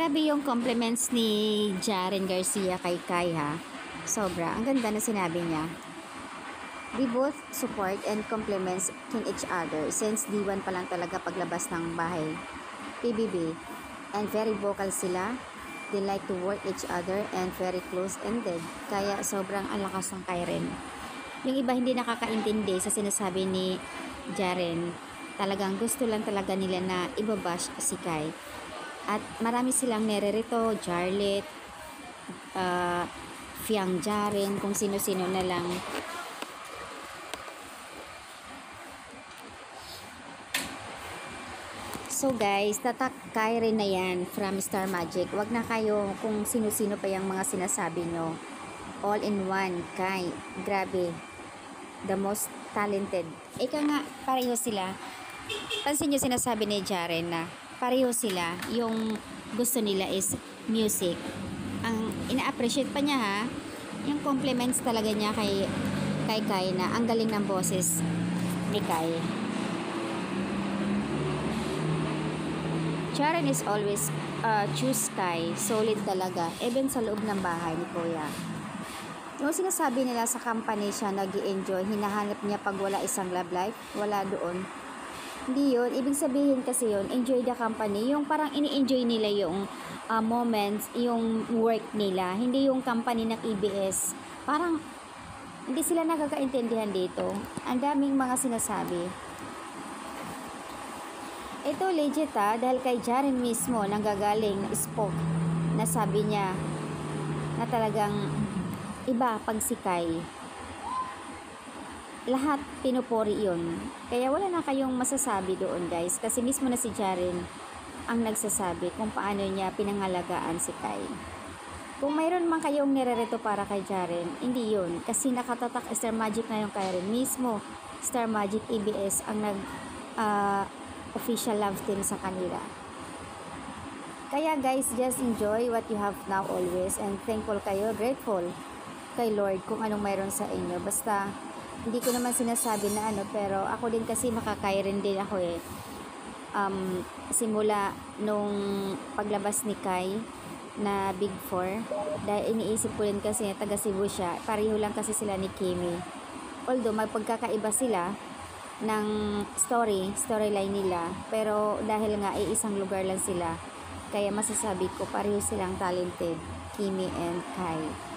Grabe yung compliments ni Jaren Garcia kay Kai ha. Sobra. Ang ganda na sinabi niya. We both support and complements in each other since D1 pa lang talaga paglabas ng bahay. PBB. And very vocal sila. They like to work each other and very close-ended. Kaya sobrang ang lakas ng Kairen. Yung iba hindi nakakaintindi sa sinasabi ni Jaren. Talagang gusto lang talaga nila na ibabash si Kai. At marami silang nererito, Jarlet, Fiang Jaren, kung sino-sino na lang. So guys, tatak Kairen na yan from Star Magic. Wag na kayo kung sino-sino pa yung mga sinasabi nyo. All in one, Kai. Grabe. The most talented. Ika nga, pareho sila. Pansin nyo sinasabi ni Jaren na pareho sila. Yung gusto nila is music. Ang ina-appreciate pa niya ha, yung compliments talaga niya kay Kai na ang galing ng boses ni Kai. Jaren is always choose Kai. Solid talaga. Even sa loob ng bahay ni Kuya. Yung sinasabi nila sa company siya nag-i-enjoy, hinahanap niya pag wala isang love life, wala doon. Hindi yun. Ibig sabihin kasi yun, enjoy the company. Yung parang ini-enjoy nila yung moments, yung work nila. Hindi yung company ng EBS. Parang hindi sila nakakaintindihan dito. Ang daming mga sinasabi. Ito legit dahil kay Jaren mismo nanggagaling na spoke na sabi niya na talagang iba pag si Kai. Lahat pinupuri yun. Kaya wala na kayong masasabi doon guys kasi mismo na si Jaren ang nagsasabi kung paano niya pinangalagaan si Kai. Kung mayroon man kayong nirereto para kay Jaren, hindi yun. Kasi nakatatak Star Magic na yung Kairen mismo. Star Magic EBS ang official love team sa kanila. Kaya guys, just enjoy what you have now always and thankful kayo, grateful kay Lord kung anong mayroon sa inyo. Basta, hindi ko naman sinasabi na pero ako din kasi makakairin din ako simula nung paglabas ni Kai na Big 4 dahil iniisip ko din kasi na taga Cebu siya, pareho lang kasi sila ni Kimi. Although magpagkakaiba sila ng storyline nila, pero dahil nga ay isang lugar lang sila, kaya masasabi ko pareho silang talented, Kimi and Kai.